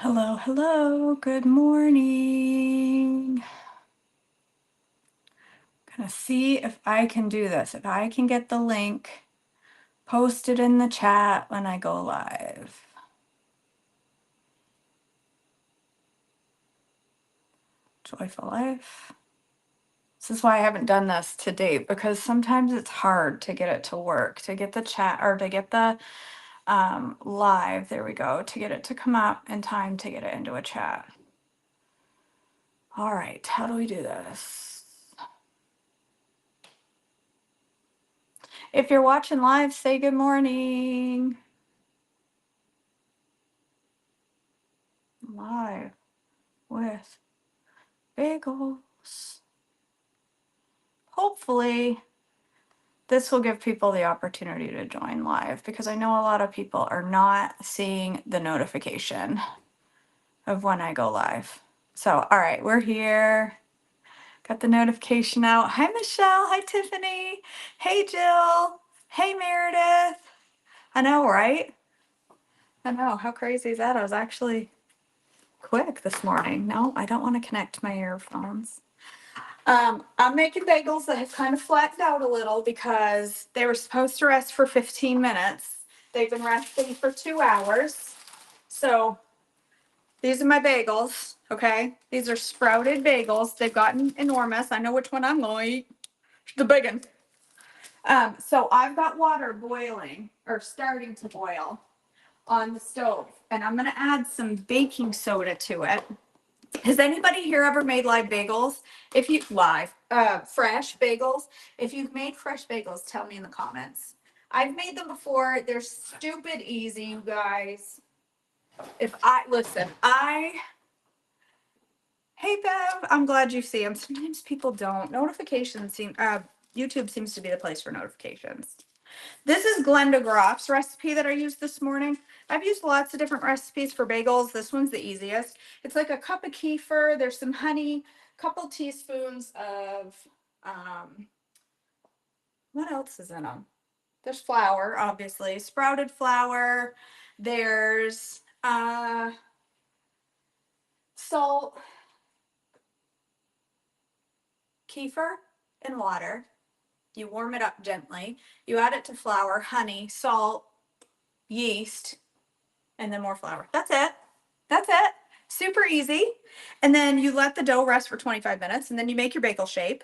Hello, hello, good morning. Gonna see if I can do this, if I can get the link posted in the chat when I go live. Joyful life. This is why I haven't done this to date, because sometimes it's hard to get it to work, to get the chat or to get the live, there we go, to get it to come up in time to get it into a chat. All right, how do we do this? If you're watching live, say good morning. Live with bagels. Hopefully, this will give people the opportunity to join live because I know a lot of people are not seeing the notification of when I go live. So, all right, we're here. Got the notification out. Hi, Michelle. Hi, Tiffany. Hey, Jill. Hey, Meredith. I know, right? I know. How crazy is that? I was actually quick this morning. No, I don't want to connect my earphones. I'm making bagels that have kind of flattened out a little because they were supposed to rest for 15 minutes. They've been resting for 2 hours. So these are my bagels, okay? These are sprouted bagels. They've gotten enormous. I know which one I'm going to eat. The big one. So I've got water boiling or starting to boil on the stove, and I'm going to add some baking soda to it. Has anybody here ever made live bagels? If you fresh bagels. If you've made fresh bagels, tell me in the comments. I've made them before. They're stupid easy, you guys. Hey Bev, I'm glad you see them. Sometimes people don't. YouTube seems to be the place for notifications. This is Glenda Groff's recipe that I used this morning. I've used lots of different recipes for bagels. This one's the easiest. It's like a cup of kefir. There's some honey, a couple teaspoons of, what else is in them? There's flour, obviously, sprouted flour. There's salt, kefir, and water. You warm it up gently. You add it to flour, honey, salt, yeast, and then more flour. That's it. That's it. Super easy. And then you let the dough rest for 25 minutes, and then you make your bagel shape,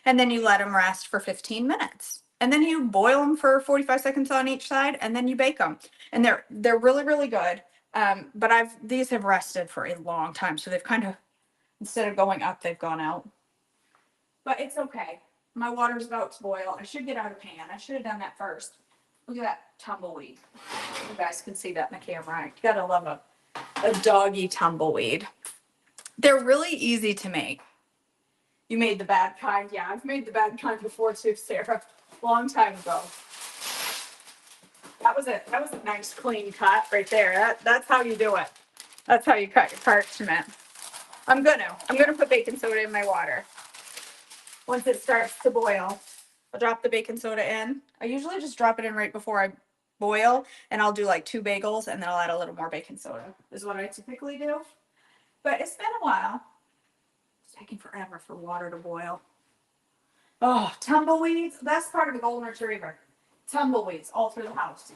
and then you let them rest for 15 minutes. And then you boil them for 45 seconds on each side, and then you bake them. And they're really, really good. But these have rested for a long time, so they've kind of, instead of going up, they've gone out. But it's okay. My water's about to boil. I should get out a pan. I should have done that first. Look at that tumbleweed. You guys can see that in the camera. You gotta love a doggy tumbleweed. They're really easy to make. You made the bad kind. Yeah, I've made the bad kind before too, Sarah. Long time ago. That was a nice clean cut right there. That's how you do it. That's how you cut your parchment. I'm gonna put baking soda in my water. Once it starts to boil, I'll drop the baking soda in. I usually just drop it in right before I boil, and I'll do like 2 bagels, and then I'll add a little more baking soda, is what I typically do. But it's been a while. It's taking forever for water to boil. Oh, tumbleweeds. That's part of the golden retriever. Tumbleweeds all through the house.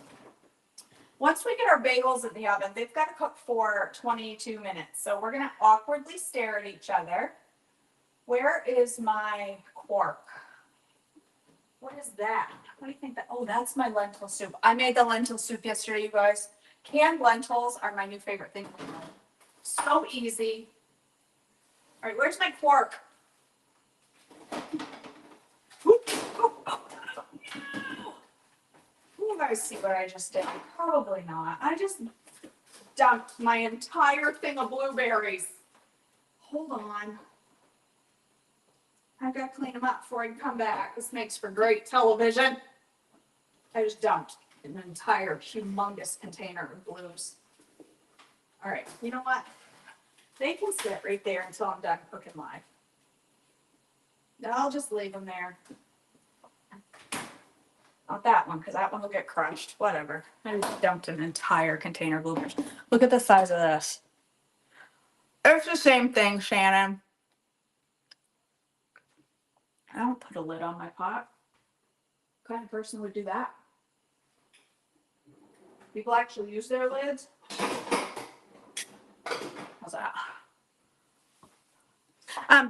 Once we get our bagels in the oven, they've got to cook for 22 minutes. So we're going to awkwardly stare at each other. Where is my quark? What is that? What do you think that? Oh, that's my lentil soup. I made the lentil soup yesterday, you guys. Canned lentils are my new favorite thing. So easy. All right, where's my quark? You guys see what I just did? Probably not. I just dumped my entire thing of blueberries. Hold on. I've got to clean them up before I can come back. This makes for great television. I just dumped an entire humongous container of blues. All right, you know what? They can sit right there until I'm done cooking live. Then I'll just leave them there. Not that one, because that one will get crushed. Whatever. I just dumped an entire container of blueberries. Look at the size of this. It's the same thing, Shannon. I don't put a lid on my pot. What kind of person would do that? People actually use their lids? How's that?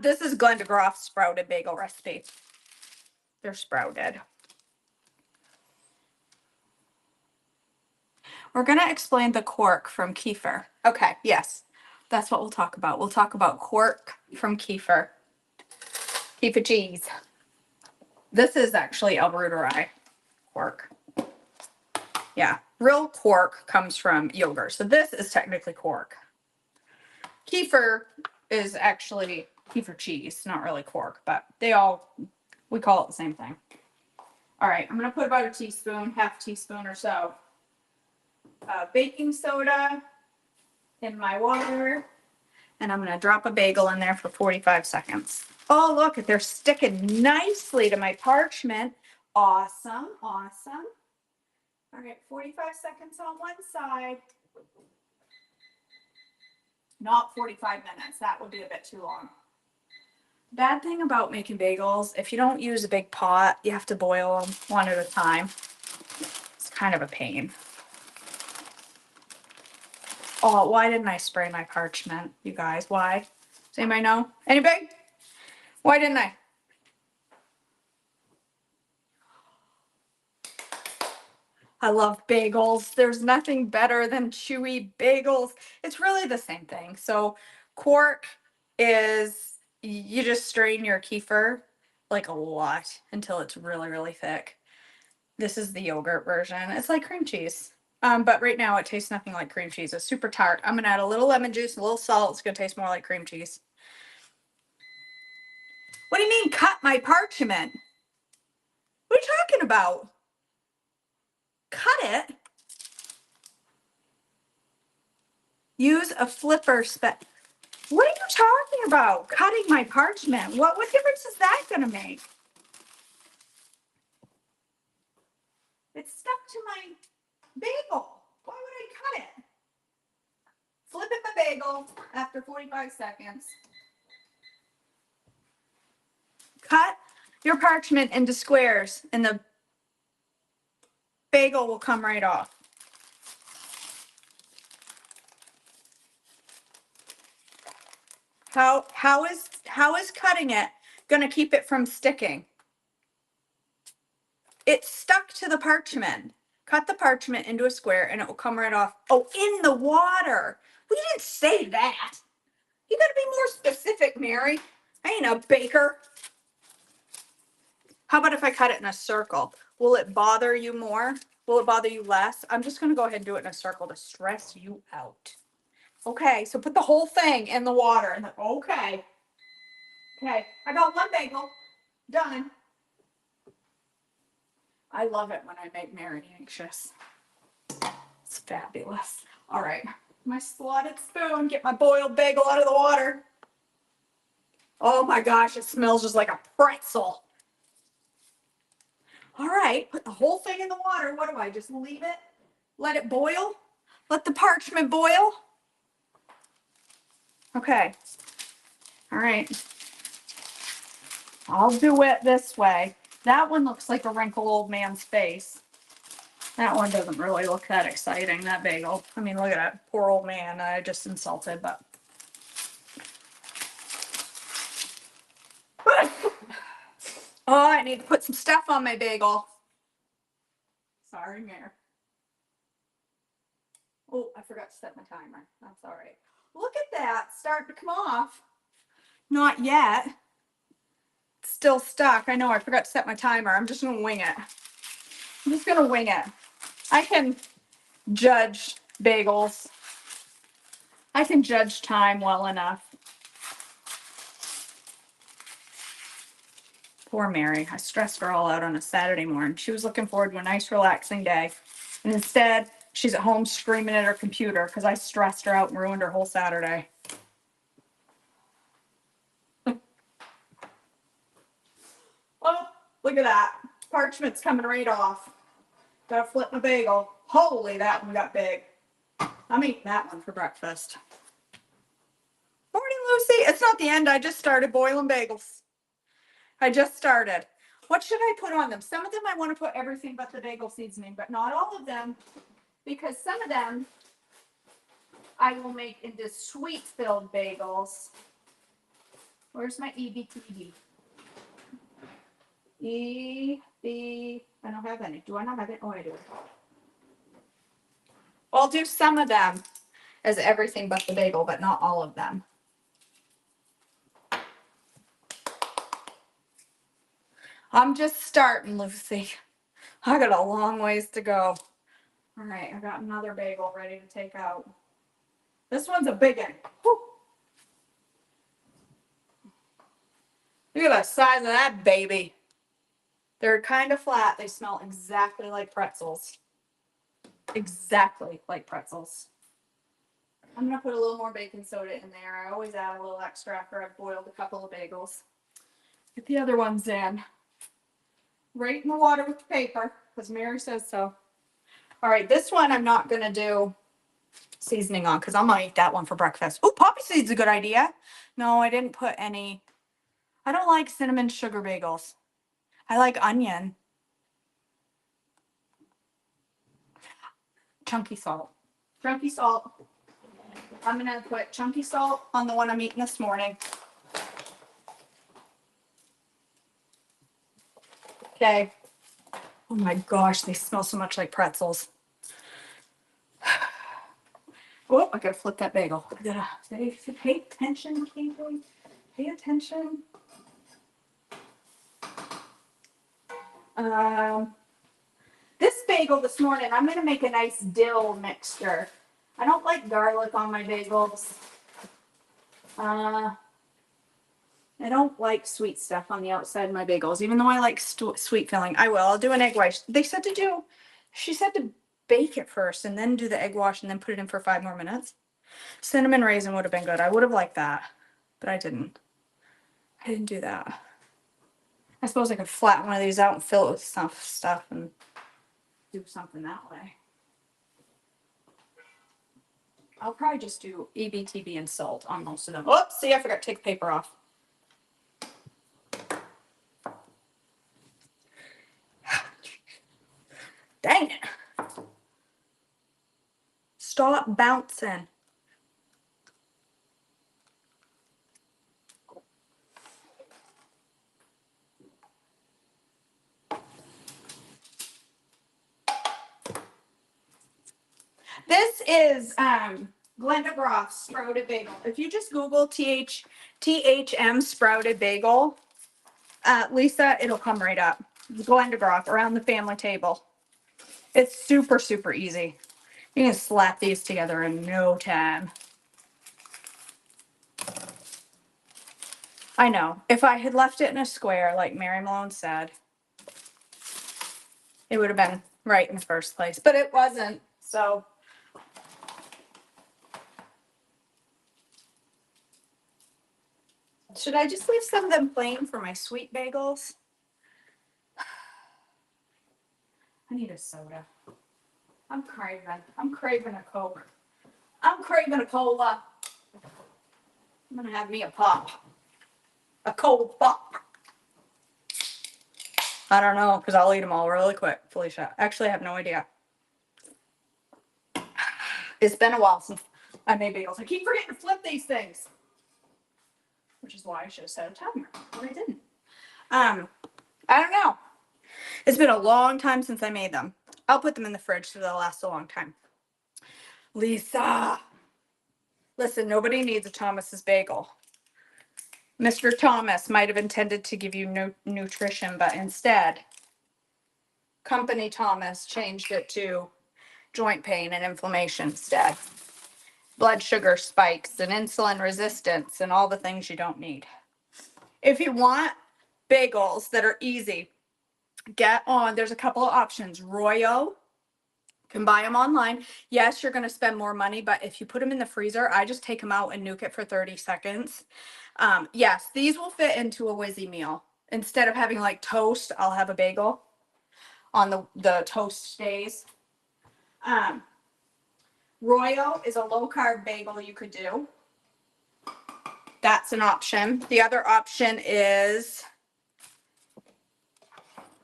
This is Glenn DeGroff's sprouted bagel recipe. They're sprouted. We're going to explain the quark from kefir. Okay, yes. That's what we'll talk about. We'll talk about quark from kefir. Kefir cheese. This is actually Alberta quark. Yeah, real quark comes from yogurt. So this is technically quark. Kefir is actually kefir cheese, not really quark, but we call it the same thing. All right, I'm going to put about a teaspoon, half a teaspoon or so, baking soda in my water, and I'm going to drop a bagel in there for 45 seconds. Oh, look, they're sticking nicely to my parchment. Awesome, awesome. All right, 45 seconds on one side. Not 45 minutes. That would be a bit too long. Bad thing about making bagels, if you don't use a big pot, you have to boil them one at a time. It's kind of a pain. Oh, why didn't I spray my parchment, you guys? Why? Does anybody know? Anybody? Why didn't I? I love bagels. There's nothing better than chewy bagels. It's really the same thing. So quark is, you just strain your kefir like a lot until it's really, really thick. This is the yogurt version. It's like cream cheese. But right now it tastes nothing like cream cheese. It's super tart. I'm gonna add a little lemon juice, a little salt. It's gonna taste more like cream cheese. What do you mean cut my parchment? What are you talking about? Cut it? Use a flipper What are you talking about? Cutting my parchment. What difference is that gonna make? It's stuck to my bagel. Why would I cut it? Flipping the bagel after 45 seconds. Cut your parchment into squares and the bagel will come right off. How is cutting it gonna keep it from sticking? It's stuck to the parchment. Cut the parchment into a square and it will come right off. Oh, in the water. We didn't say that. You gotta be more specific, Mary. I ain't a baker. How about if I cut it in a circle? Will it bother you more? Will it bother you less? I'm just gonna go ahead and do it in a circle to stress you out. Okay, so put the whole thing in the water. And okay. Okay, I got one bagel. Done. I love it when I make Mary anxious. It's fabulous. All right, my slotted spoon. Get my boiled bagel out of the water. Oh my gosh, it smells just like a pretzel. All right, put the whole thing in the water. What do I just leave it? Let it boil? Let the parchment boil? Okay. All right. I'll do it this way. That one looks like a wrinkled old man's face. That one doesn't really look that exciting, that bagel. I mean, look at that poor old man. I just insulted, but. Oh, I need to put some stuff on my bagel. Sorry, Mayor. Oh, I forgot to set my timer. That's all right. Look at that. Starting to come off. Not yet. It's still stuck. I know I forgot to set my timer. I'm just going to wing it. I'm just going to wing it. I can judge bagels. I can judge time well enough. Poor Mary. I stressed her all out on a Saturday morning. She was looking forward to a nice, relaxing day. And instead, she's at home screaming at her computer because I stressed her out and ruined her whole Saturday. Oh, look at that. Parchment's coming right off. Gotta flip my bagel. Holy, that one got big. I'm eating that one for breakfast. Lucy, it's not the end. I just started boiling bagels. I just started. What should I put on them? Some of them I want to put everything but the bagel seasoning, but not all of them, because some of them I will make into sweet-filled bagels. Where's my EBTB? I don't have any. Do I not have it? Oh, I do. I'll do some of them as everything but the bagel, but not all of them. I'm just starting, Lucy. I got a long ways to go. All right, I got another bagel ready to take out. This one's a big one. Whew. Look at the size of that baby. They're kind of flat. They smell exactly like pretzels. Exactly like pretzels. I'm going to put a little more baking soda in there. I always add a little extra after I've boiled a couple of bagels. Get the other ones in. Right in the water with the paper, because Mary says so. All right, this one I'm not going to do seasoning on because I'm going to eat that one for breakfast. Oh, poppy seeds a good idea. No, I didn't put any. I don't like cinnamon sugar bagels. I like onion. Chunky salt. Chunky salt. I'm going to put chunky salt on the one I'm eating this morning. Okay. Oh my gosh, they smell so much like pretzels. Oh, I gotta flip that bagel. I gotta pay attention, Caitlin. Pay attention. This bagel this morning, I'm gonna make a nice dill mixture. I don't like garlic on my bagels. I don't like sweet stuff on the outside of my bagels, even though I like sweet filling. I'll do an egg wash. She said to bake it first and then do the egg wash and then put it in for 5 more minutes. Cinnamon raisin would have been good. I would have liked that, but I didn't. I didn't do that. I suppose I could flatten one of these out and fill it with stuff and do something that way. I'll probably just do EBTB and salt on most of them. Oops, see, I forgot to take the paper off. Dang it. Stop bouncing. This is Glenda Groff sprouted bagel. If you just Google THM sprouted bagel, Lisa, it'll come right up. Glenda Groff around the family table. It's super, super easy. You can slap these together in no time. I know. If I had left it in a square, like Mary Malone said, it would have been right in the first place. But it wasn't. So should I just leave some of them plain for my sweet bagels? I need a soda. I'm craving a Coke. I'm craving a cola. I'm gonna have me a pop. A cold pop. I don't know, because I'll eat them all really quick, Felicia. Actually, I have no idea. It's been a while since I made bagels. I keep forgetting to flip these things. Which is why I should have set a timer, but I didn't. I don't know. It's been a long time since I made them. I'll put them in the fridge so they'll last a long time. Lisa. Listen, nobody needs a Thomas's bagel. Mr. Thomas might have intended to give you nutrition, but instead, Company Thomas changed it to joint pain and inflammation instead. Blood sugar spikes and insulin resistance and all the things you don't need. If you want bagels that are easy, there's a couple of options. Royo, can buy them online. Yes, you're going to spend more money, but if you put them in the freezer, I just take them out and nuke it for 30 seconds. Yes, these will fit into a Whizzy meal. Instead of having like toast, I'll have a bagel on the toast days. Royo is a low carb bagel you could do. That's an option. The other option is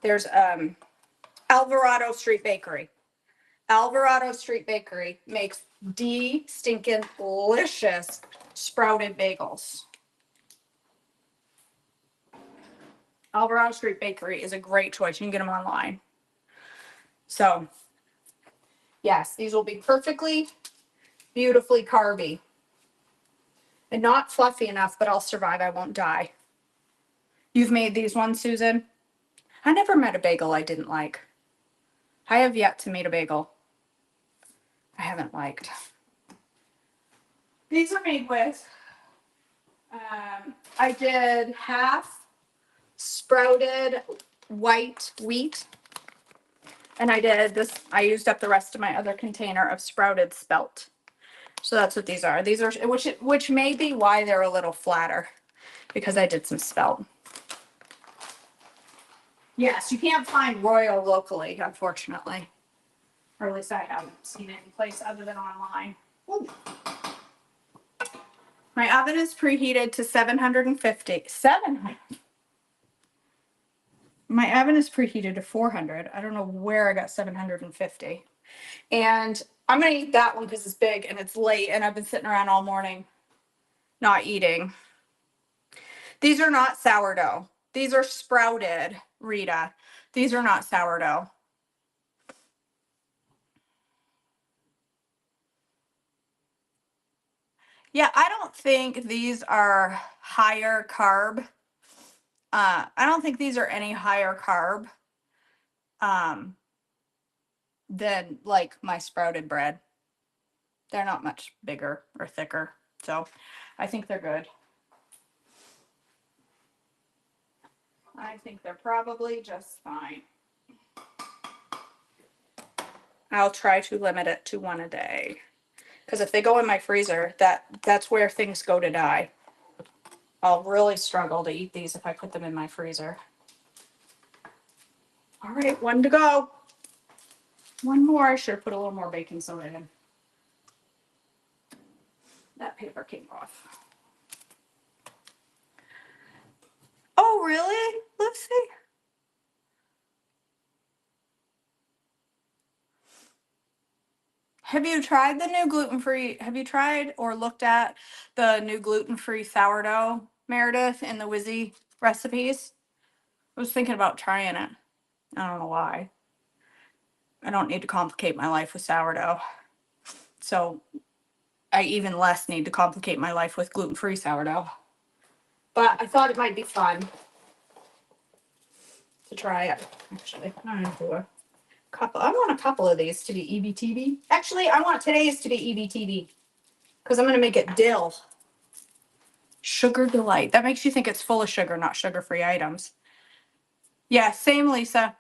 there's Alvarado Street Bakery. Alvarado Street Bakery makes stinking delicious sprouted bagels. Alvarado Street Bakery is a great choice. You can get them online. So, yes, these will be perfectly, beautifully carby. And not fluffy enough, but I'll survive. I won't die. You've made these ones, Susan? I never met a bagel I didn't like. I have yet to meet a bagel I haven't liked. These are made with, I did half sprouted white wheat. And I did this, I used up the rest of my other container of sprouted spelt. So that's what these are. These are, which may be why they're a little flatter, because I did some spelt. Yes, you can't find Royal locally, unfortunately. Or at least I haven't seen it any place other than online. Ooh. My oven is preheated to 750. 700. My oven is preheated to 400. I don't know where I got 750. And I'm going to eat that one because it's big and it's late and I've been sitting around all morning not eating. These are not sourdough. These are sprouted, Rita. These are not sourdough. Yeah, I don't think these are higher carb. I don't think these are any higher carb than like my sprouted bread. They're not much bigger or thicker. So I think they're good. I think they're probably just fine. I'll try to limit it to one a day. Because if they go in my freezer, that's where things go to die. I'll really struggle to eat these if I put them in my freezer. All right, one to go. One more. I should have put a little more baking soda in. That paper came off. Oh, really? Let's see. Have you tried the new gluten-free? Have you tried or looked at the new gluten-free sourdough, Meredith, in the Whizzy recipes? I was thinking about trying it. I don't know why. I don't need to complicate my life with sourdough. So I even less need to complicate my life with gluten-free sourdough. But I thought it might be fun to try it. Actually, I'm gonna do a couple. I want a couple of these to be EBTB. Actually, I want today's to be EBTB because I'm gonna make it dill. Sugar Delight. That makes you think it's full of sugar, not sugar-free items. Yeah, same, Lisa.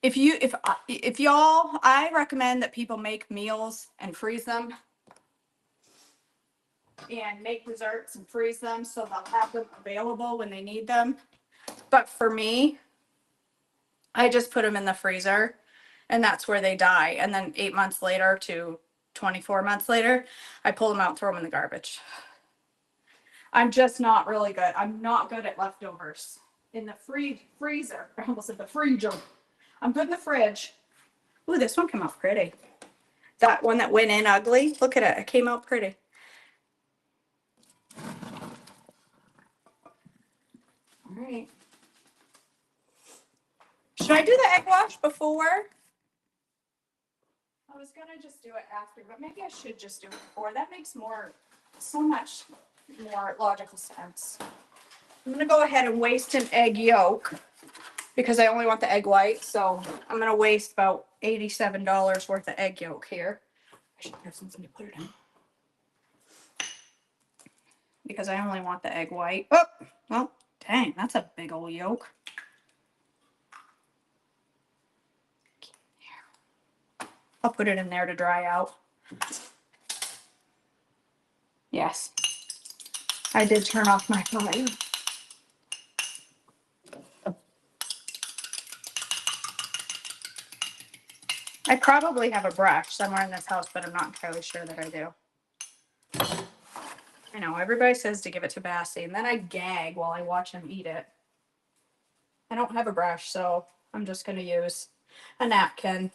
If y'all, I recommend that people make meals and freeze them. And make desserts and freeze them so they'll have them available when they need them. But for me, I just put them in the freezer and that's where they die. And then 8 months later to 24 months later, I pull them out and throw them in the garbage. I'm just not really good. I'm not good at leftovers. In the freezer, I almost said the freezer. I'm good in the fridge. Ooh, this one came out pretty. That one that went in ugly, look at it. It came out pretty. All right. Should I do the egg wash before? I was gonna just do it after, but maybe I should just do it before. That makes so much more logical sense. I'm gonna go ahead and waste an egg yolk because I only want the egg white. So I'm gonna waste about $87 worth of egg yolk here. I should have something to put it in. Because I only want the egg white. Oh, well, dang, that's a big old yolk. I'll put it in there to dry out. Yes. I did turn off my phone. I probably have a brush somewhere in this house, but I'm not entirely sure that I do. I know, everybody says to give it to Bassy, and then I gag while I watch him eat it. I don't have a brush, so I'm just going to use a napkin.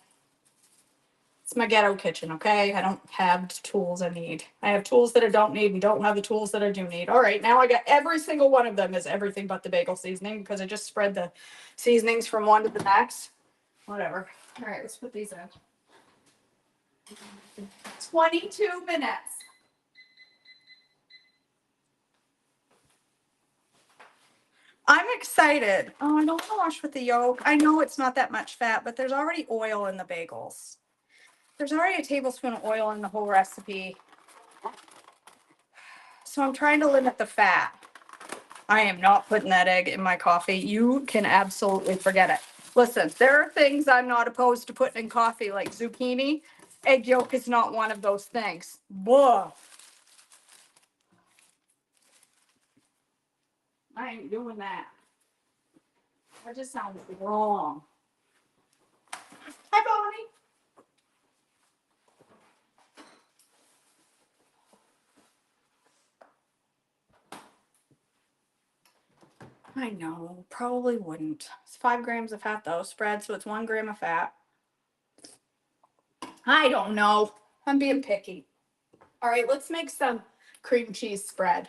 It's my ghetto kitchen, okay? I don't have the tools I need. I have tools that I don't need and don't have the tools that I do need. All right, now I got every single one of them is everything but the bagel seasoning because I just spread the seasonings from one to the next. Whatever. All right, let's put these in. 22 minutes. I'm excited. Oh, I don't want to wash with the yolk. I know it's not that much fat, but there's already oil in the bagels. There's already a tablespoon of oil in the whole recipe. So I'm trying to limit the fat. I am not putting that egg in my coffee. You can absolutely forget it. Listen, there are things I'm not opposed to putting in coffee, like zucchini. Egg yolk is not one of those things. Blah. I ain't doing that. That just sounds wrong. Hi, Bonnie. I know, probably wouldn't. It's 5 grams of fat though, spread, so it's 1 gram of fat. I don't know. I'm being picky. All right, let's make some cream cheese spread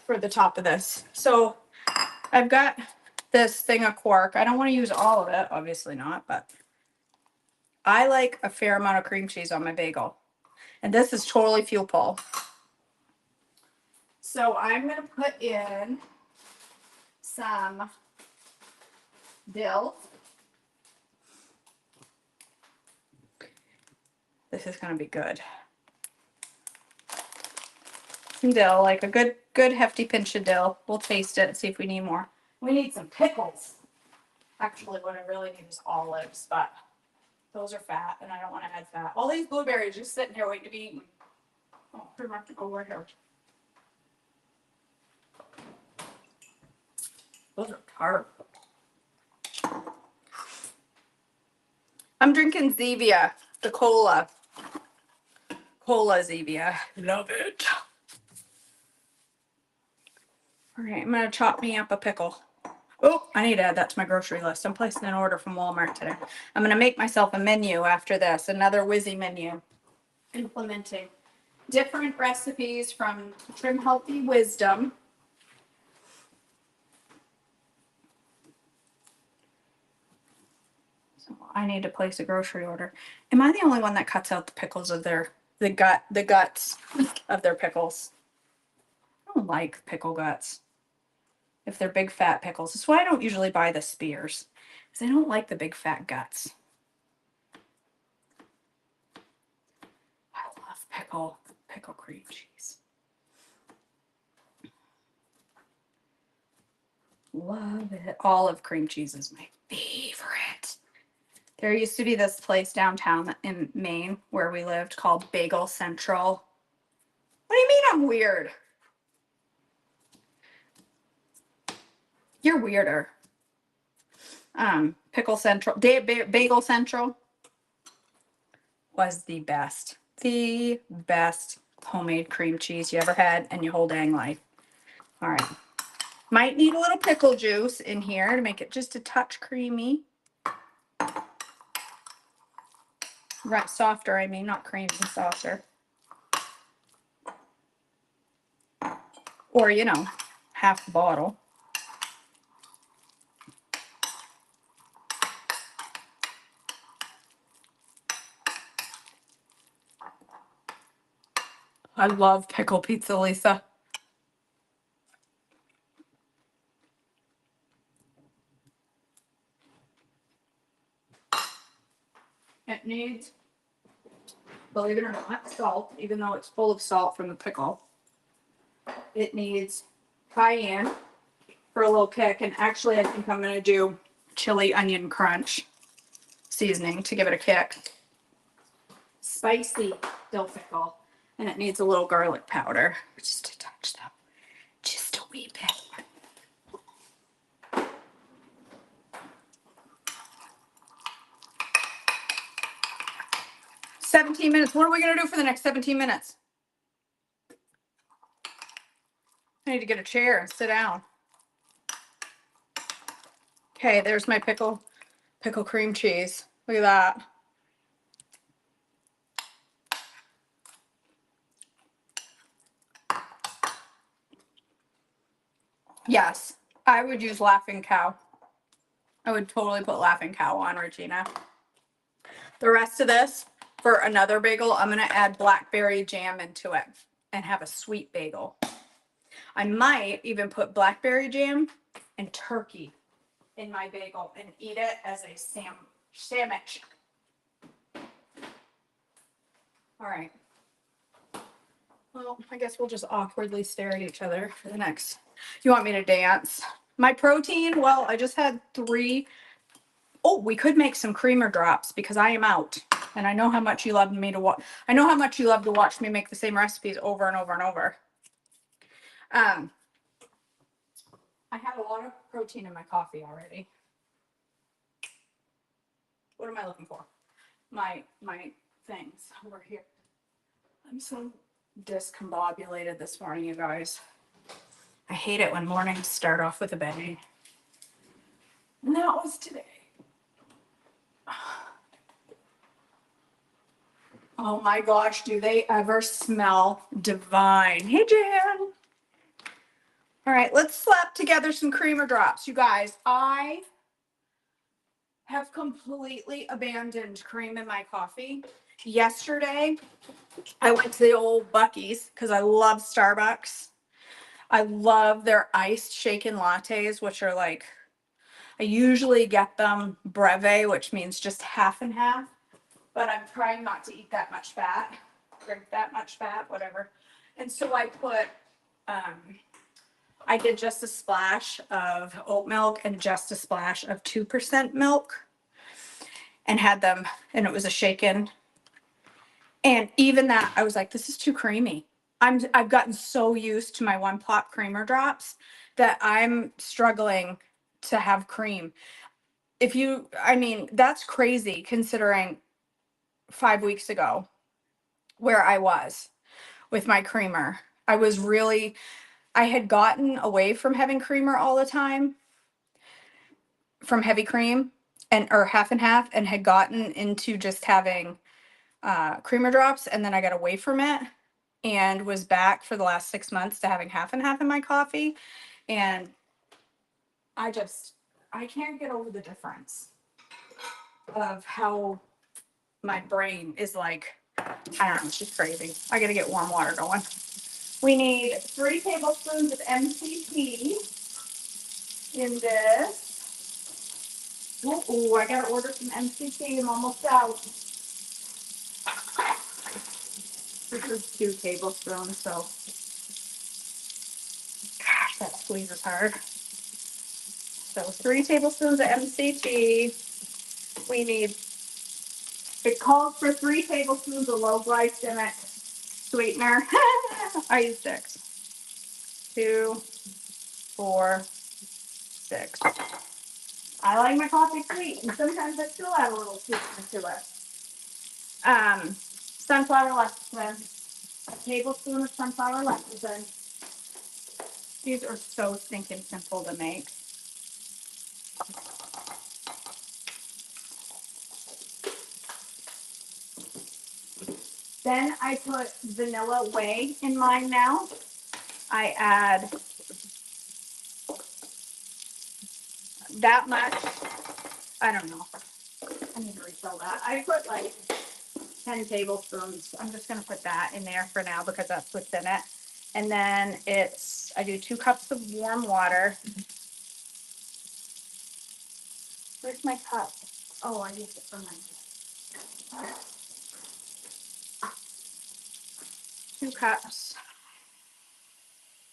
for the top of this. So I've got this thing of quark. I don't want to use all of it, obviously not, but I like a fair amount of cream cheese on my bagel. And this is totally fuel pull. So I'm going to put in some dill. This is going to be good. Some dill, like a good hefty pinch of dill. We'll taste it and see if we need more. We need some pickles. Actually, what I really need is olives, but those are fat, and I don't want to add fat. All these blueberries just sitting here waiting to be eaten. Oh, pretty much to go right here. Those are tart. I'm drinking Zevia, the cola. Cola Zevia. Love it. All right, I'm gonna chop me up a pickle. Oh, I need to add that to my grocery list. I'm placing an order from Walmart today. I'm gonna make myself a menu after this, another Whizzy menu. Implementing different recipes from Trim Healthy Wisdom. So I need to place a grocery order. Am I the only one that cuts out the pickles of the guts of their pickles? I don't like pickle guts. If they're big fat pickles. That's why I don't usually buy the spears. Because I don't like the big fat guts. I love pickle cream cheese. Love it. Olive cream cheese is my favorite. There used to be this place downtown in Maine where we lived called Bagel Central. What do you mean I'm weird? You're weirder. Pickle Central, Bagel Central was the best. The best homemade cream cheese you ever had in your whole dang life. All right. Might need a little pickle juice in here to make it just a touch creamy. Right, softer, I mean, not creamy, softer. Or, you know, half the bottle. I love pickle pizza, Lisa. It needs, believe it or not, salt, even though it's full of salt from the pickle. It needs cayenne for a little kick, and actually I think I'm going to do chili onion crunch seasoning to give it a kick. Spicy dill pickle, and it needs a little garlic powder, just a touch though, just a wee bit. 17 minutes. What are we going to do for the next 17 minutes? I need to get a chair and sit down. Okay, there's my pickle cream cheese. Look at that. Yes, I would use Laughing Cow. I would totally put Laughing Cow on, Regina. The rest of this, for another bagel, I'm going to add blackberry jam into it and have a sweet bagel. I might even put blackberry jam and turkey in my bagel and eat it as a sandwich. All right. Well, I guess we'll just awkwardly stare at each other for the next. You want me to dance? My protein, well, I just had 3. Oh, we could make some creamer drops because I am out. And I know how much you love me to watch. I know how much you love to watch me make the same recipes over and over and over. I have a lot of protein in my coffee already. What am I looking for? My things over here. I'm so discombobulated this morning, you guys. I hate it when mornings start off with a bang. And that was today. Oh my gosh, do they ever smell divine? Hey, Jan. All right, let's slap together some creamer drops. You guys, I have completely abandoned cream in my coffee. Yesterday, I went to the old Buc-ee's because I love Starbucks. I love their iced shaken lattes, which are like, I usually get them breve, which means just half and half, but I'm trying not to eat that much fat, drink that much fat, whatever. And so I put, I did just a splash of oat milk and just a splash of 2% milk and had them, and it was a shaken. And even that, I was like, this is too creamy. I've gotten so used to my one pot creamer drops that I'm struggling to have cream. I mean, that's crazy considering 5 weeks ago where I was with my creamer. I had gotten away from having creamer all the time, from heavy cream or half and half, and had gotten into just having creamer drops. And then I got away from it and was back for the last 6 months to having half and half in my coffee. And I can't get over the difference of how my brain is like, I don't know, it's just crazy. I gotta get warm water going. We need 3 tablespoons of MCT in this. Ooh, I gotta order some MCT. I'm almost out. This is 2 tablespoons, so gosh, that squeezes hard. So 3 tablespoons of MCT. We need, it calls for 3 tablespoons of low glycemic sweetener. I use 6. 2, 4, 6. I like my coffee sweet, and sometimes I still add a little sweetener to it. Sunflower lecithin, a tablespoon of sunflower lecithin. These are so stinking simple to make. Then I put vanilla whey in mine now. I add that much. I don't know. I need to refill that. I put like 10 tablespoons. I'm just going to put that in there for now because that's what's in it. And then I do 2 cups of warm water. Where's my cup? Oh, I used it for my 2 cups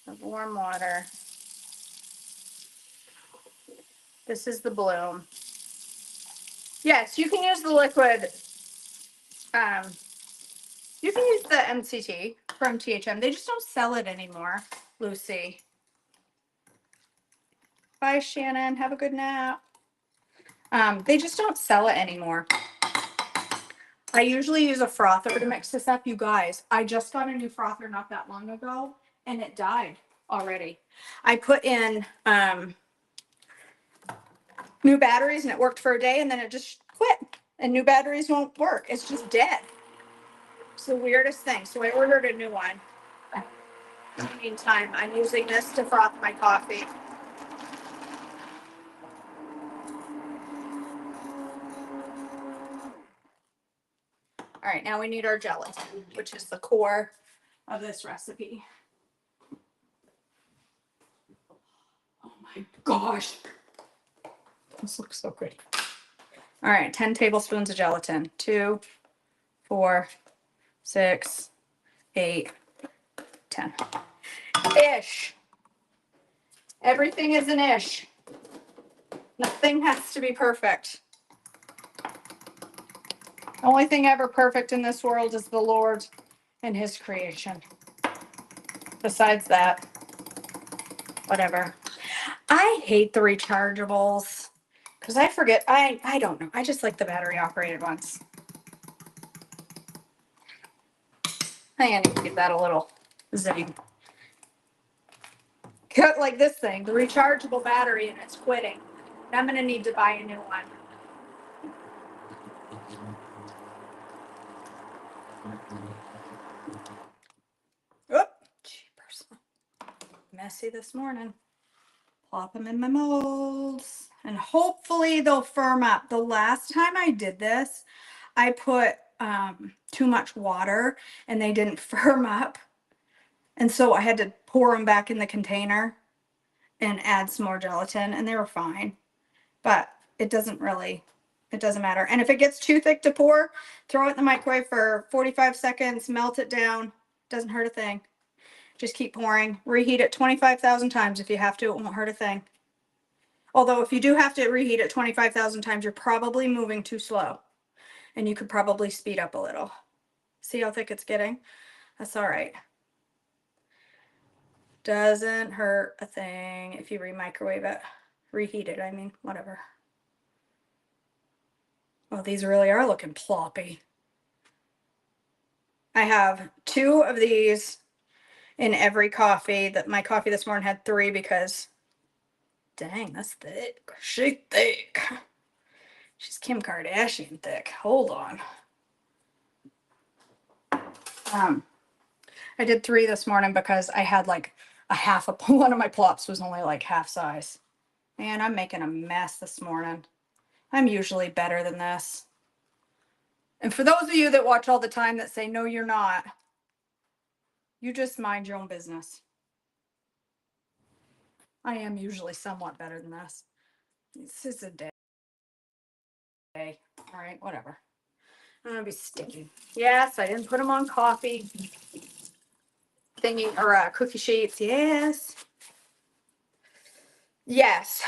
of warm water. This is the bloom. Yes, you can use the liquid. You can use the MCT from THM. They just don't sell it anymore, Lucy. Bye, Shannon. Have a good nap. They just don't sell it anymore. I usually use a frother to mix this up. You guys, I just got a new frother not that long ago, and it died already. I put in new batteries and it worked for a day and then it just quit. And new batteries won't work. It's just dead. It's the weirdest thing. So I ordered a new one. In the meantime, I'm using this to froth my coffee. All right, now we need our gelatin, which is the core of this recipe. Oh my gosh. This looks so good. All right, 10 tablespoons of gelatin. 2, 4, 6, 8, 10. Ish. Everything is an ish. Nothing has to be perfect. The only thing ever perfect in this world is the Lord and his creation. Besides that, whatever. I hate the rechargeables because I forget. I don't know. I just like the battery operated ones. I think I need to give that a little zing. Cut like this thing, the rechargeable battery, and it's quitting. I'm going to need to buy a new one. Oop, jeepers. Messy this morning. Plop them in my molds. And hopefully they'll firm up. The last time I did this, I put too much water and they didn't firm up. And so I had to pour them back in the container and add some more gelatin and they were fine. But it doesn't matter. And if it gets too thick to pour, throw it in the microwave for 45 seconds, melt it down. Doesn't hurt a thing. Just keep pouring. Reheat it 25,000 times if you have to. It won't hurt a thing. Although if you do have to reheat it 25,000 times, you're probably moving too slow. And you could probably speed up a little. See how thick it's getting? That's all right. Doesn't hurt a thing if you re-microwave it. Reheat it, I mean, whatever. Well, these really are looking ploppy. I have 2 of these in every coffee. That my coffee this morning had 3 because, dang, that's thick. She's thick. She's Kim Kardashian thick. Hold on. I did 3 this morning because I had like a half a one of my plops was only like half size. Man, I'm making a mess this morning. I'm usually better than this. And for those of you that watch all the time that say, no, you're not, you just mind your own business. I am usually somewhat better than this. This is a day. All right, whatever. I'm going to be sticky. Yes, I didn't put them on coffee thingy or cookie sheets. Yes. Yes.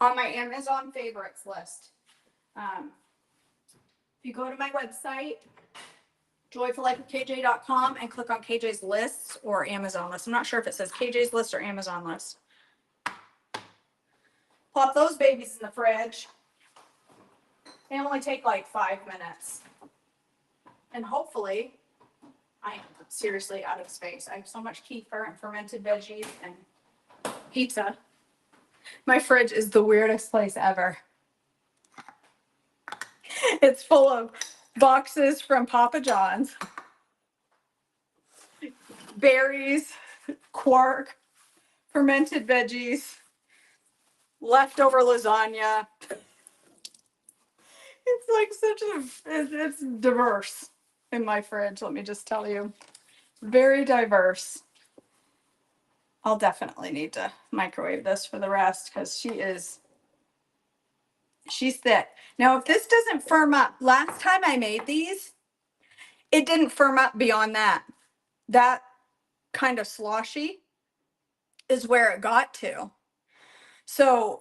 On my Amazon favorites list. If you go to my website, joyfullifeofkj.com, and click on KJ's lists or Amazon list. I'm not sure if it says KJ's list or Amazon list. Plop those babies in the fridge. They only take like 5 minutes. And hopefully, I am seriously out of space. I have so much kefir and fermented veggies and pizza. My fridge is the weirdest place ever. It's full of boxes from Papa John's, berries, quark, fermented veggies, leftover lasagna. It's like it's diverse in my fridge, let me just tell you. Very diverse. I'll definitely need to microwave this for the rest because she's thick. Now, if this doesn't firm up, last time I made these, it didn't firm up beyond that. That kind of sloshy is where it got to. So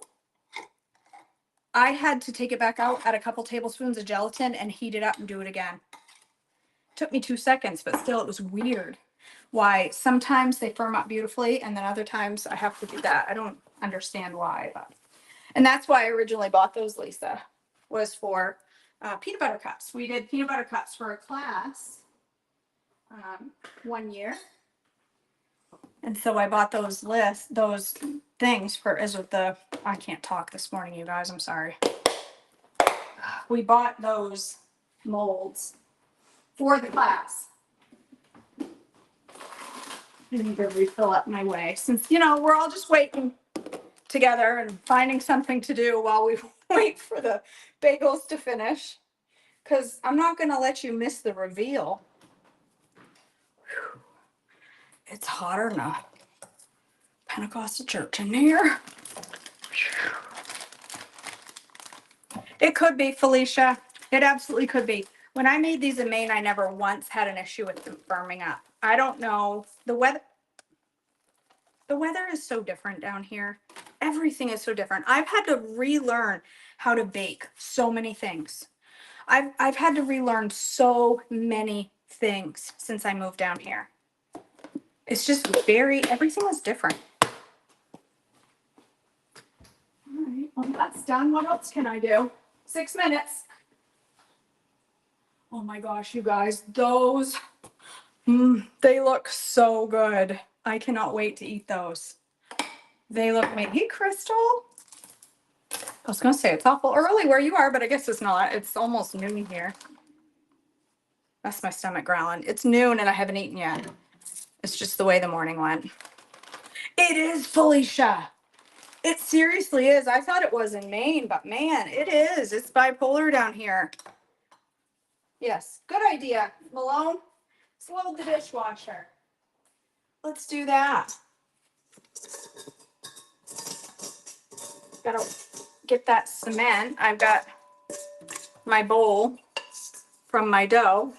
I had to take it back out, add a couple tablespoons of gelatin and heat it up and do it again. Took me 2 seconds, but still it was weird. Why sometimes they firm up beautifully and then other times I have to do that. I don't understand why, but. And that's why I originally bought those, Lisa, was for peanut butter cups. We did peanut butter cups for a class 1 year. And so I bought those things for, as with the, I can't talk this morning, you guys, I'm sorry. We bought those molds for the class. I need to refill up my way since, you know, we're all just waiting together and finding something to do while we wait for the bagels to finish. Because I'm not going to let you miss the reveal. Whew. It's hotter than a Pentecostal church in here. It could be, Felicia. It absolutely could be. When I made these in Maine, I never once had an issue with them firming up. I don't know. The weather is so different down here. Everything is so different. I've had to relearn how to bake so many things. I've had to relearn so many things since I moved down here. It's just everything is different. All right, well, that's done. What else can I do? 6 minutes. Oh my gosh, you guys, those, they look so good. I cannot wait to eat those. They look amazing. Hey, Crystal. I was going to say it's awful early where you are, but I guess it's not. It's almost noon here. That's my stomach growling. It's noon and I haven't eaten yet. It's just the way the morning went. It is, Felicia. It seriously is. I thought it was in Maine, but man, it is. It's bipolar down here. Yes, good idea. Malone, slow the dishwasher. Let's do that. Gotta get that cement. I've got my bowl from my dough.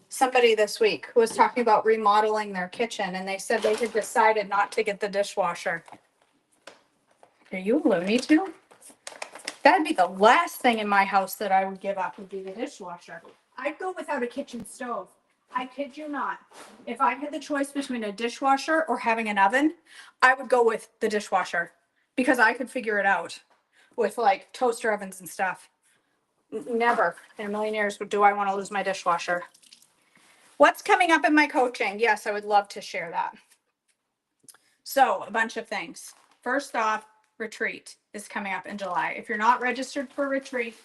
Somebody this week was talking about remodeling their kitchen and they said they had decided not to get the dishwasher. Are you a Looney Tune? That'd be the last thing in my house that I would give up would be the dishwasher. I'd go without a kitchen stove. I kid you not. If I had the choice between a dishwasher or having an oven, I would go with the dishwasher because I could figure it out with like toaster ovens and stuff. Never in a million years do I want to lose my dishwasher. What's coming up in my coaching? Yes, I would love to share that. So a bunch of things. First off, retreat is coming up in July. If you're not registered for retreat,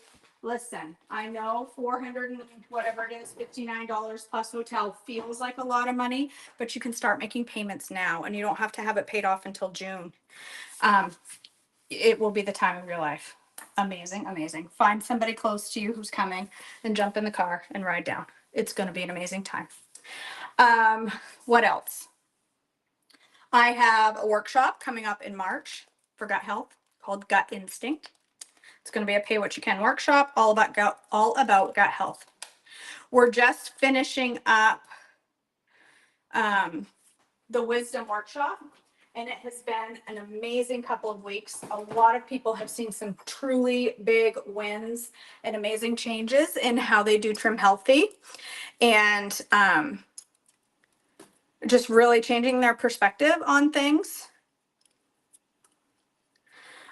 listen, I know 400 and whatever it is, $59 plus hotel feels like a lot of money, but you can start making payments now and you don't have to have it paid off until June. It will be the time of your life. Amazing, amazing. Find somebody close to you who's coming and jump in the car and ride down. It's going to be an amazing time. What else? I have a workshop coming up in March for gut health called Gut Instinct. It's going to be a pay what you can workshop all about gut health. We're just finishing up the wisdom workshop, and it has been an amazing couple of weeks. A lot of people have seen some truly big wins and amazing changes in how they do Trim Healthy, and just really changing their perspective on things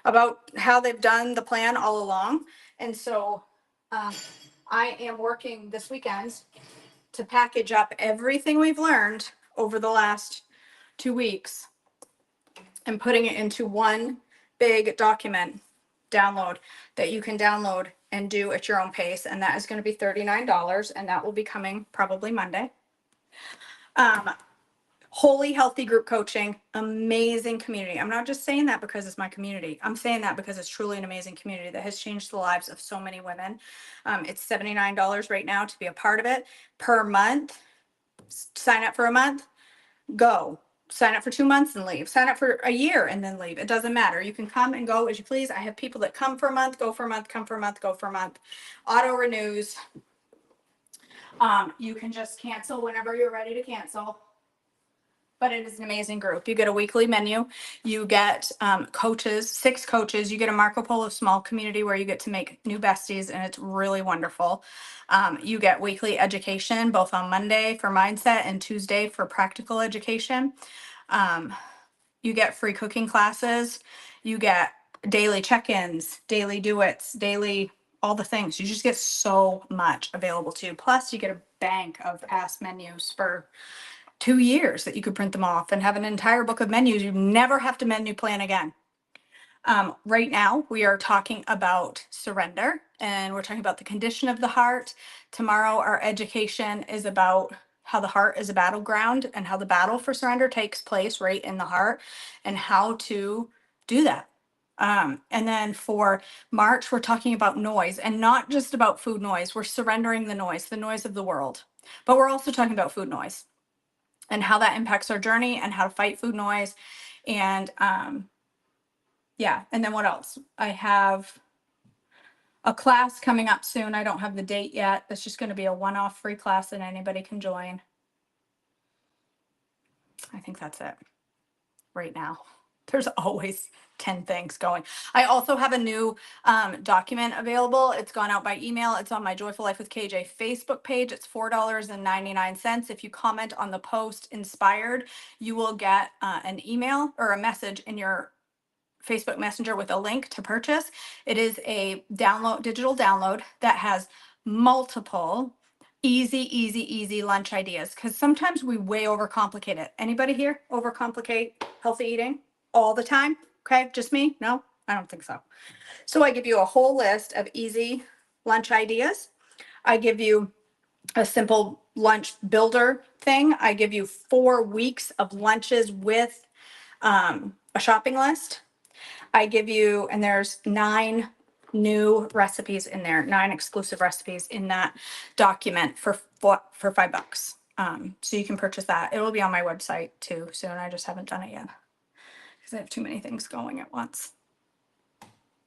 about how they've done the plan all along. And so I am working this weekend to package up everything we've learned over the last 2 weeks and putting it into one big document download that you can download and do at your own pace. And that is going to be $39, and that will be coming probably Monday. Wholly healthy group coaching, amazing community. I'm not just saying that because it's my community. I'm saying that because it's truly an amazing community that has changed the lives of so many women. It's $79 right now to be a part of it per month. Sign up for a month, go. Sign up for 2 months and leave. Sign up for a year and then leave. It doesn't matter. You can come and go as you please. I have people that come for a month, go for a month, come for a month, go for a month. Auto renews. You can just cancel whenever you're ready to cancel. But it is an amazing group. You get a weekly menu. You get coaches, 6 coaches. You get a Marco Polo small community where you get to make new besties, and it's really wonderful. You get weekly education, both on Monday for mindset and Tuesday for practical education. You get free cooking classes. You get daily check-ins, daily do-its, daily all the things. You just get so much available to you. Plus, you get a bank of past menus for 2 years that you could print them off and have an entire book of menus. You never have to menu plan again. Right now, we are talking about surrender, and we're talking about the condition of the heart. Tomorrow, our education is about how the heart is a battleground and how the battle for surrender takes place right in the heart and how to do that. And then for March, we're talking about noise, and not just about food noise. We're surrendering the noise of the world. But we're also talking about food noise and how that impacts our journey and how to fight food noise. And yeah, and then what else? I have a class coming up soon. I don't have the date yet. It's just going to be a one-off free class that anybody can join. I think that's it right now. There's always 10 things going. I also have a new document available. It's gone out by email. It's on my Joyful Life with KJ Facebook page. It's $4.99. If you comment on the post inspired, you will get an email or a message in your Facebook Messenger with a link to purchase. It is a digital download that has multiple easy lunch ideas, because sometimes we way overcomplicate it. Anybody here overcomplicate healthy eating all the time? Okay, just me? No, I don't think so. So I give you a whole list of easy lunch ideas. I give you a simple lunch builder thing. I give you 4 weeks of lunches with a shopping list. I give you, and there's 9 new recipes in there, 9 exclusive recipes in that document for $5. So you can purchase that. It will be on my website too soon. I just haven't done it yet because I have too many things going at once.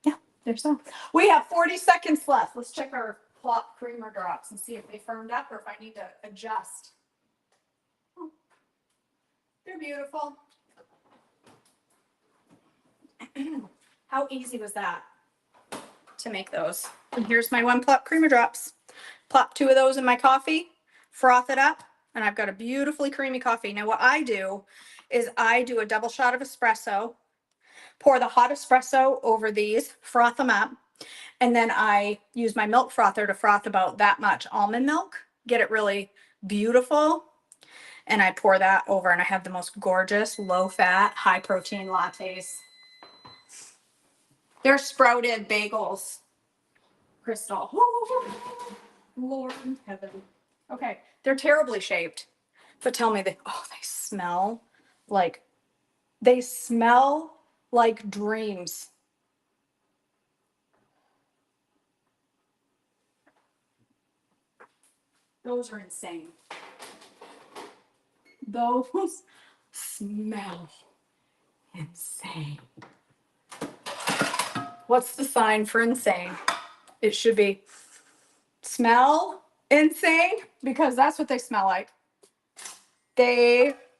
Yeah, there's that. We have 40 seconds left. Let's check our plop creamer drops and see if they firmed up or if I need to adjust. Oh, they're beautiful. How easy was that to make those? And here's my 1 plop creamer drops. Plop 2 of those in my coffee, froth it up, and I've got a beautifully creamy coffee. Now what I do is I do a double shot of espresso, pour the hot espresso over these, froth them up, and then I use my milk frother to froth about that much almond milk, get it really beautiful, and I pour that over, and I have the most gorgeous, low-fat, high-protein lattes. They're sprouted bagels, Crystal. Lord in heaven. Okay, they're terribly shaped, but tell me they smell like dreams. Those are insane. Those smell insane. What's the sign for insane? It should be smell insane, because that's what they smell like.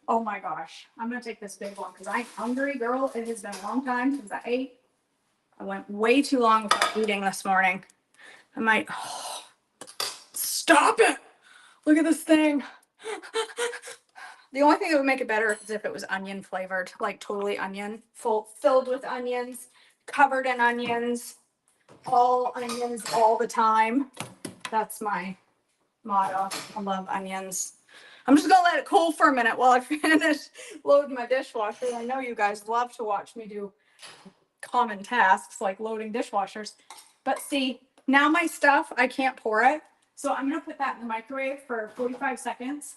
Oh my gosh. I'm going to take this big one because I'm hungry, girl. It has been a long time since I ate. I went way too long without eating this morning. I might, stop it. Look at this thing. The only thing that would make it better is if it was onion flavored, like totally onion, filled with onions, covered in onions, all onions all the time. That's my motto. I love onions. I'm just gonna let it cool for a minute while I finish loading my dishwasher. I know you guys love to watch me do common tasks like loading dishwashers. But see, now my stuff, I can't pour it. So I'm gonna put that in the microwave for 45 seconds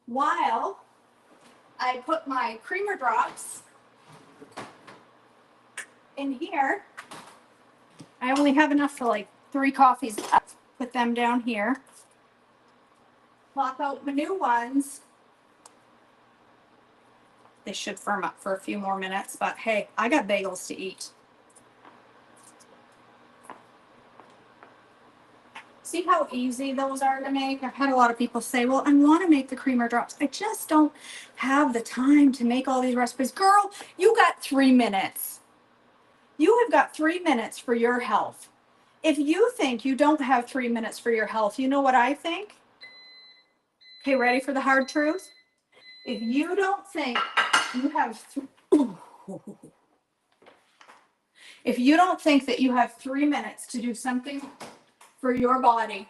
while I put my creamer drops in here. I only have enough for like 3 coffees left. Put them down here. Plop out my new ones. They should firm up for a few more minutes, but hey, I got bagels to eat. See how easy those are to make? I've had a lot of people say, well, I want to make the creamer drops. I just don't have the time to make all these recipes. Girl, you got 3 minutes. You have got 3 minutes for your health. If you think you don't have 3 minutes for your health, you know what I think? Okay, ready for the hard truth? If you don't think you have If you don't think that you have 3 minutes to do something for your body,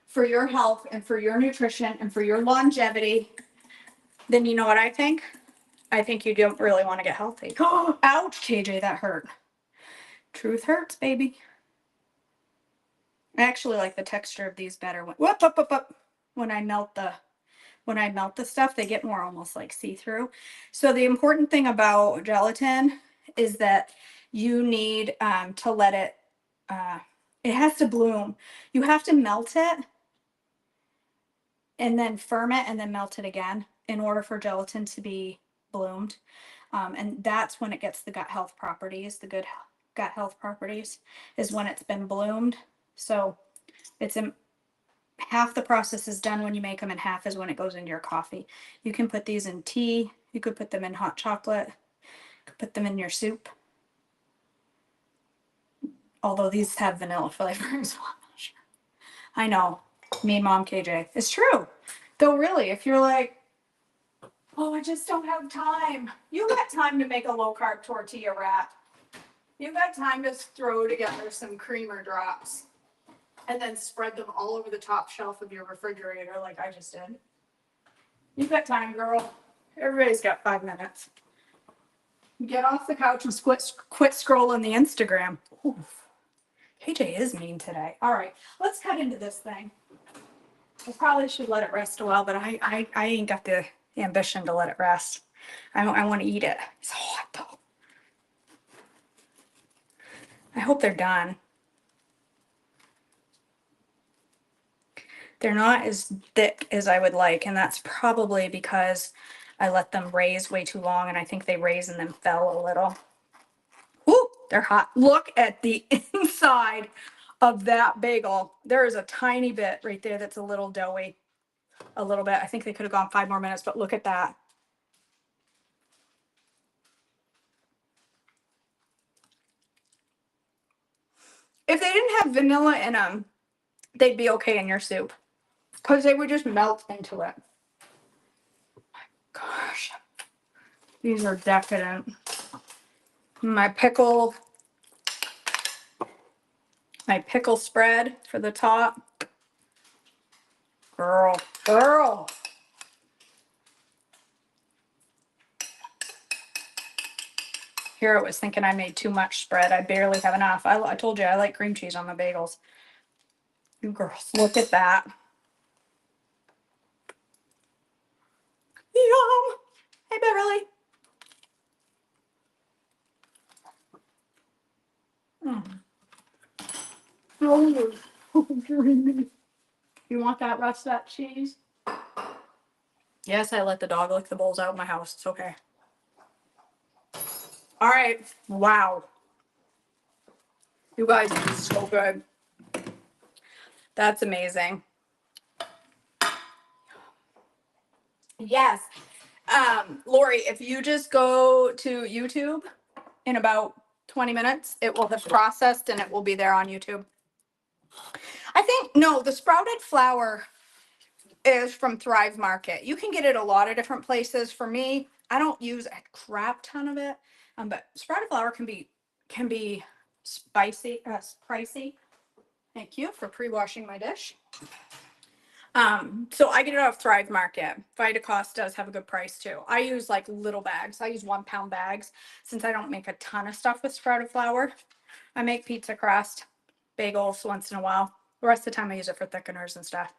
for your health, and for your nutrition, and for your longevity, then you know what I think? I think you don't really want to get healthy. Ouch, KJ, that hurt. Truth hurts, baby. I actually like the texture of these better. When I melt the stuff, they get more almost like see-through. So the important thing about gelatin is that you need to let it, it has to bloom. You have to melt it and then firm it and then melt it again in order for gelatin to be bloomed. And that's when it gets the gut health properties, the good gut health properties, is when it's been bloomed. So it's half the process is done when you make them, and half is when it goes into your coffee. You can put these in tea. You could put them in hot chocolate. You could put them in your soup. Although these have vanilla flavor as well. I know. Me and Mom KJ. It's true. Though really, if you're like, oh, I just don't have time. You got time to make a low carb tortilla wrap. You got time to throw together some creamer drops and then spread them all over the top shelf of your refrigerator like I just did. You've got time, girl. Everybody's got 5 minutes. Get off the couch and quit scrolling the Instagram. Oof. KJ is mean today. All right, let's cut into this thing. I probably should let it rest a while, but I ain't got the ambition to let it rest. I want to eat it. It's hot though. I hope they're done. They're not as thick as I would like, and that's probably because I let them raise way too long, and I think they raised and then fell a little. Woo, they're hot. Look at the inside of that bagel. There is a tiny bit right there that's a little doughy. A little bit. I think they could have gone 5 more minutes, but look at that. If they didn't have vanilla in them, they'd be okay in your soup because they would just melt into it. Gosh, these are decadent. My pickle spread for the top. Girl. Here I was thinking I made too much spread. I barely have enough. I told you I like cream cheese on my bagels. You girls, look at that. Yum. Hey, Beverly. Oh, dreamy. You want that rest of that cheese? Yes, I let the dog lick the bowls out of my house. It's okay. All right. Wow. You guys are so good. That's amazing. Yes. Lori, if you just go to YouTube in about 20 minutes, it will have processed and it will be there on YouTube. I think, no, the sprouted flour is from Thrive Market. You can get it a lot of different places. For me, I don't use a crap ton of it, but sprouted flour can be spicy, pricey. Thank you for pre-washing my dish. So I get it off Thrive Market. Vitacost does have a good price too. I use like little bags. I use 1 pound bags since I don't make a ton of stuff with sprouted flour. I make pizza crust, bagels once in a while. The rest of the time I use it for thickeners and stuff.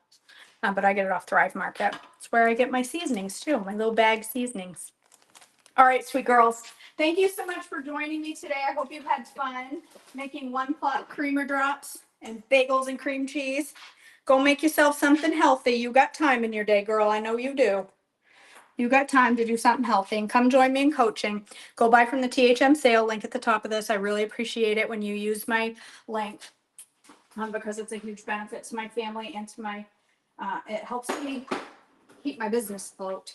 But I get it off Thrive Market. It's where I get my seasonings too, my little bag seasonings. All right, sweet girls. Thank you so much for joining me today. I hope you've had fun making 1-pot creamer drops and bagels and cream cheese. Go make yourself something healthy. You got time in your day, girl. I know you do. You got time to do something healthy, and come join me in coaching. Go buy from the THM sale link at the top of this. I really appreciate it when you use my link because it's a huge benefit to my family and to my, it helps me keep my business afloat.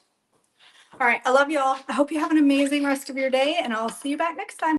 All right. I love you all. I hope you have an amazing rest of your day, and I'll see you back next time.